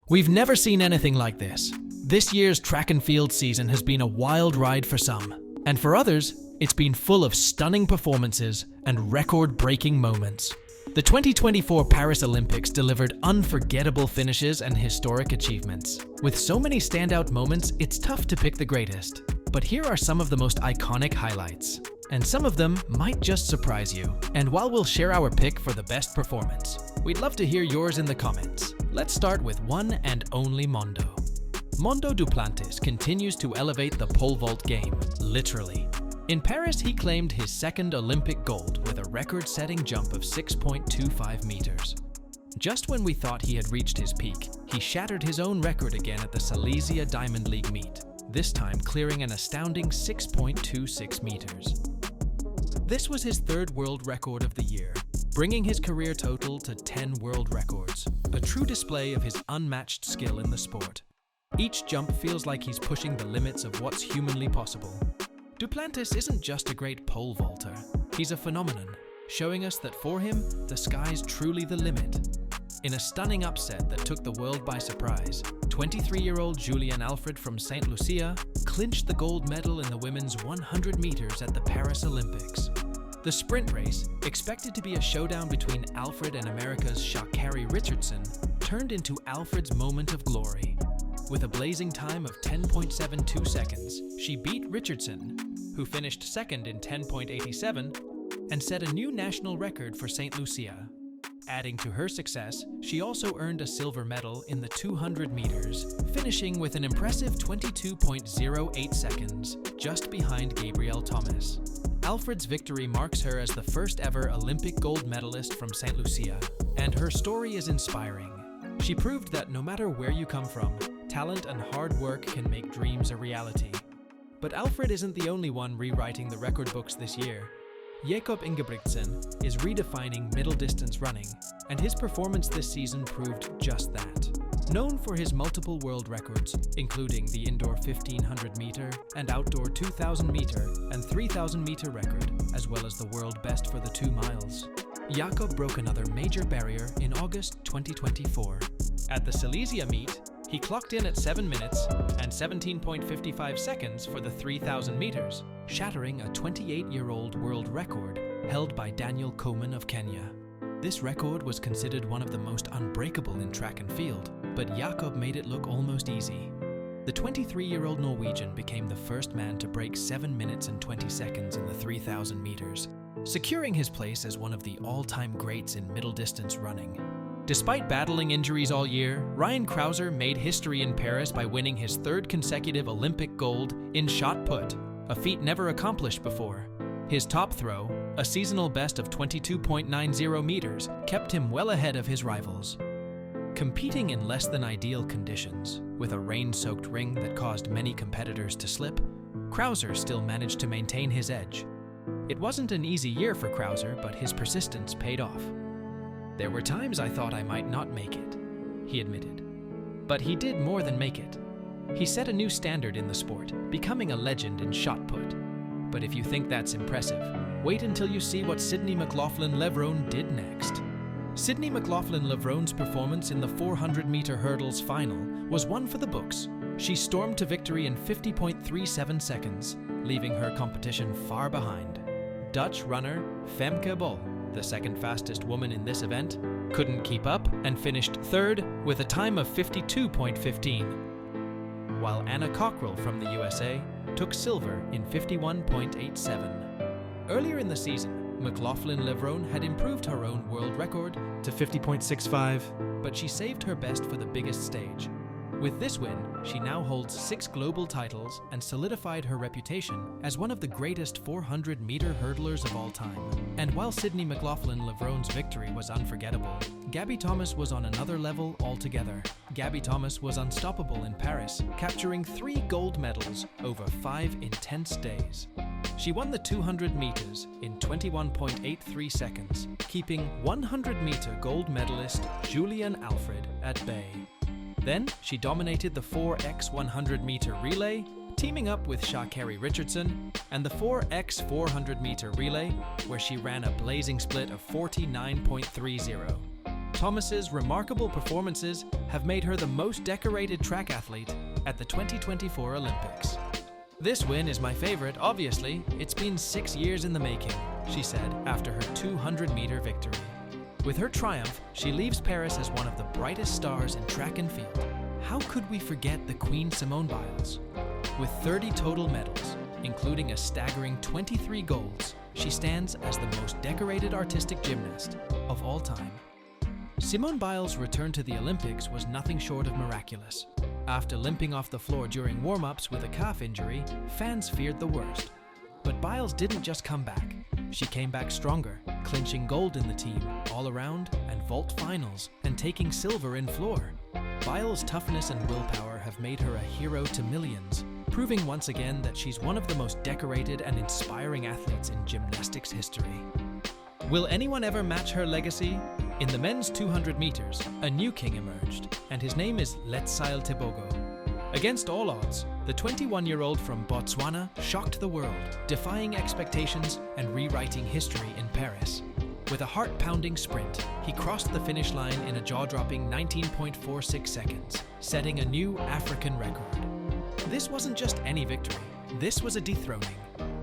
We've never seen anything like this. This year's track and field season has been a wild ride for some, and for others, it's been full of stunning performances and record-breaking moments. The 2024 Paris Olympics delivered unforgettable finishes and historic achievements. With so many standout moments, it's tough to pick the greatest. But here are some of the most iconic highlights. And some of them might just surprise you. And while we'll share our pick for the best performance, we'd love to hear yours in the comments. Let's start with one and only Mondo. Mondo Duplantis continues to elevate the pole vault game, literally. In Paris, he claimed his second Olympic gold with a record-setting jump of 6.25 meters. Just when we thought he had reached his peak, he shattered his own record again at the Silesia Diamond League meet, this time clearing an astounding 6.26 meters. This was his third world record of the year, bringing his career total to 10 world records, a true display of his unmatched skill in the sport. Each jump feels like he's pushing the limits of what's humanly possible. Duplantis isn't just a great pole vaulter, he's a phenomenon, showing us that for him, the sky's truly the limit. In a stunning upset that took the world by surprise, 23-year-old Julian Alfred from St. Lucia clinched the gold medal in the women's 100 meters at the Paris Olympics. The sprint race, expected to be a showdown between Alfred and America's Sha'carri Richardson, turned into Alfred's moment of glory. With a blazing time of 10.72 seconds, she beat Richardson, who finished second in 10.87, and set a new national record for St. Lucia. Adding to her success, she also earned a silver medal in the 200 meters, finishing with an impressive 22.08 seconds, just behind Gabby Thomas. Alfred's victory marks her as the first ever Olympic gold medalist from St. Lucia, and her story is inspiring. She proved that no matter where you come from, talent and hard work can make dreams a reality. But Alfred isn't the only one rewriting the record books this year. Jakob Ingebrigtsen is redefining middle distance running, and his performance this season proved just that. Known for his multiple world records, including the indoor 1500 meter and outdoor 2000 meter and 3000 meter record, as well as the world best for the 2 miles. Jakob broke another major barrier in August 2024. At the Silesia meet, he clocked in at 7 minutes and 17.55 seconds for the 3,000 meters, shattering a 28-year-old world record held by Daniel Komen of Kenya. This record was considered one of the most unbreakable in track and field, but Jakob made it look almost easy. The 23-year-old Norwegian became the first man to break 7 minutes and 20 seconds in the 3,000 meters, securing his place as one of the all-time greats in middle-distance running. Despite battling injuries all year, Ryan Crouser made history in Paris by winning his third consecutive Olympic gold in shot put, a feat never accomplished before. His top throw, a seasonal best of 22.90 meters, kept him well ahead of his rivals. Competing in less than ideal conditions, with a rain-soaked ring that caused many competitors to slip, Crouser still managed to maintain his edge. It wasn't an easy year for Crouser, but his persistence paid off. "There were times I thought I might not make it," he admitted. But he did more than make it. He set a new standard in the sport, becoming a legend in shot put. But if you think that's impressive, wait until you see what Sydney McLaughlin-Levrone did next. Sydney McLaughlin-Levrone's performance in the 400-meter hurdles final was one for the books. She stormed to victory in 50.37 seconds, leaving her competition far behind. Dutch runner Femke Bol, the second fastest woman in this event, couldn't keep up and finished third with a time of 52.15, while Anna Cockrell from the USA took silver in 51.87. Earlier in the season, McLaughlin-Levrone had improved her own world record to 50.65, but she saved her best for the biggest stage. With this win, she now holds 6 global titles and solidified her reputation as one of the greatest 400-meter hurdlers of all time. And while Sydney McLaughlin-Levrone's victory was unforgettable, Gabby Thomas was on another level altogether. Gabby Thomas was unstoppable in Paris, capturing 3 gold medals over 5 intense days. She won the 200 meters in 21.83 seconds, keeping 100-meter gold medalist Julian Alfred at bay. Then, she dominated the 4x 100-meter relay, teaming up with sha'carri Richardson, and the 4x 400-meter relay, where she ran a blazing split of 49.30. Thomas's remarkable performances have made her the most decorated track athlete at the 2024 Olympics. "This win is my favorite, obviously. It's been 6 years in the making," she said after her 200-meter victory. With her triumph, she leaves Paris as one of the brightest stars in track and field. How could we forget the Queen Simone Biles? With 30 total medals, including a staggering 23 golds, she stands as the most decorated artistic gymnast of all time. Simone Biles' return to the Olympics was nothing short of miraculous. After limping off the floor during warm-ups with a calf injury, fans feared the worst. But Biles didn't just come back. She came back stronger, clinching gold in the team, all-around, and vault finals, and taking silver in floor. Biles' toughness and willpower have made her a hero to millions, proving once again that she's one of the most decorated and inspiring athletes in gymnastics history. Will anyone ever match her legacy? In the men's 200 meters, a new king emerged, and his name is Letsile Tebogo. Against all odds, the 21-year-old from Botswana shocked the world, defying expectations and rewriting history in Paris. With a heart-pounding sprint, he crossed the finish line in a jaw-dropping 19.46 seconds, setting a new African record. This wasn't just any victory, this was a dethroning.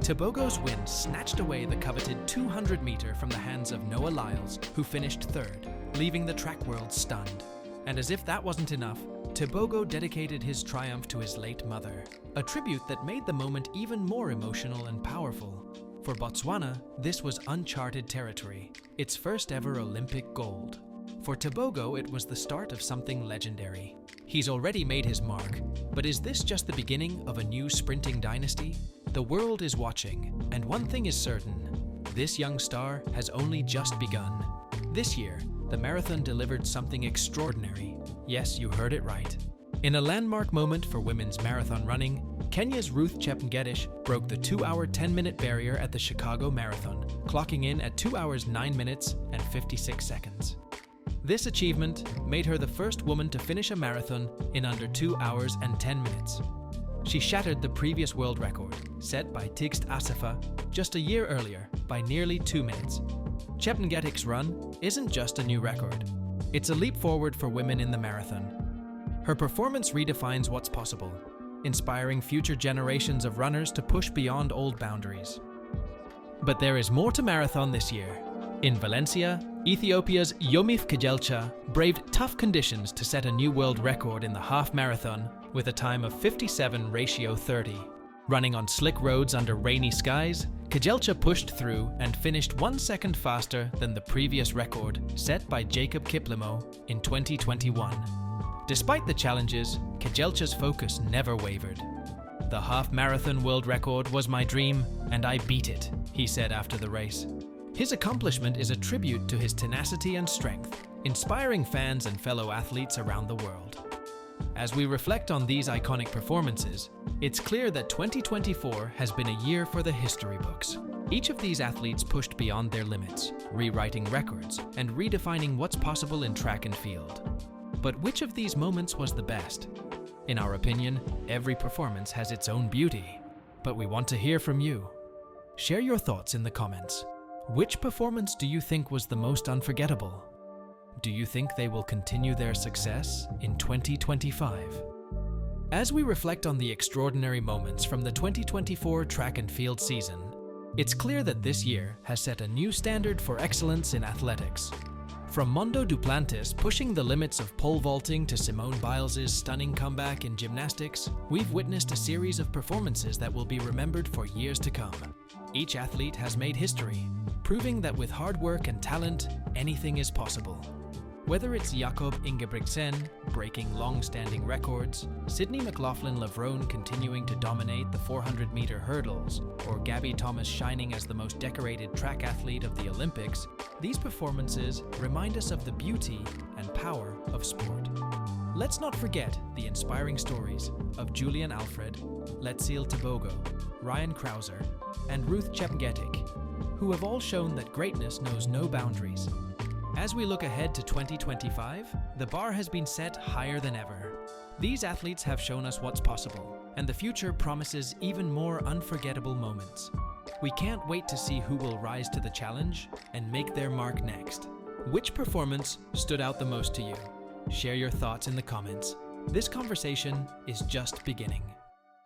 Tebogo's win snatched away the coveted 200-meter from the hands of Noah Lyles, who finished third, leaving the track world stunned. And as if that wasn't enough, Tebogo dedicated his triumph to his late mother, a tribute that made the moment even more emotional and powerful. For Botswana, this was uncharted territory, its first ever Olympic gold. For Tebogo, it was the start of something legendary. He's already made his mark, but is this just the beginning of a new sprinting dynasty? The world is watching, and one thing is certain: this young star has only just begun. This year, the marathon delivered something extraordinary. Yes, you heard it right. In a landmark moment for women's marathon running, Kenya's Ruth Chepngetich broke the 2-hour 10-minute barrier at the Chicago Marathon, clocking in at 2 hours 9 minutes and 56 seconds. This achievement made her the first woman to finish a marathon in under 2 hours and 10 minutes. She shattered the previous world record, set by Tigst Assefa just a year earlier by nearly 2 minutes. Chepngetich's run isn't just a new record. It's a leap forward for women in the marathon. Her performance redefines what's possible, inspiring future generations of runners to push beyond old boundaries. But there is more to marathon this year. In Valencia, Ethiopia's Yomif Kejelcha braved tough conditions to set a new world record in the half marathon with a time of 57:30. Running on slick roads under rainy skies, Kejelcha pushed through and finished 1 second faster than the previous record set by Jakob Kiplimo in 2021. Despite the challenges, Kejelcha's focus never wavered. "The half marathon world record was my dream, and I beat it," he said after the race. His accomplishment is a tribute to his tenacity and strength, inspiring fans and fellow athletes around the world. As we reflect on these iconic performances, it's clear that 2024 has been a year for the history books. Each of these athletes pushed beyond their limits, rewriting records and redefining what's possible in track and field. But which of these moments was the best? In our opinion, every performance has its own beauty, but we want to hear from you. Share your thoughts in the comments. Which performance do you think was the most unforgettable? Do you think they will continue their success in 2025? As we reflect on the extraordinary moments from the 2024 track and field season, it's clear that this year has set a new standard for excellence in athletics. From Mondo Duplantis pushing the limits of pole vaulting to Simone Biles' stunning comeback in gymnastics, we've witnessed a series of performances that will be remembered for years to come. Each athlete has made history, proving that with hard work and talent, anything is possible. Whether it's Jakob Ingebrigtsen breaking long-standing records, Sydney McLaughlin-Levrone continuing to dominate the 400-meter hurdles, or Gabby Thomas shining as the most decorated track athlete of the Olympics, these performances remind us of the beauty and power of sport. Let's not forget the inspiring stories of Julian Alfred, Letsile Tebogo, Ryan Crouser, and Ruth Chepngetich, who have all shown that greatness knows no boundaries. As we look ahead to 2025, the bar has been set higher than ever. These athletes have shown us what's possible, and the future promises even more unforgettable moments. We can't wait to see who will rise to the challenge and make their mark next. Which performance stood out the most to you? Share your thoughts in the comments. This conversation is just beginning.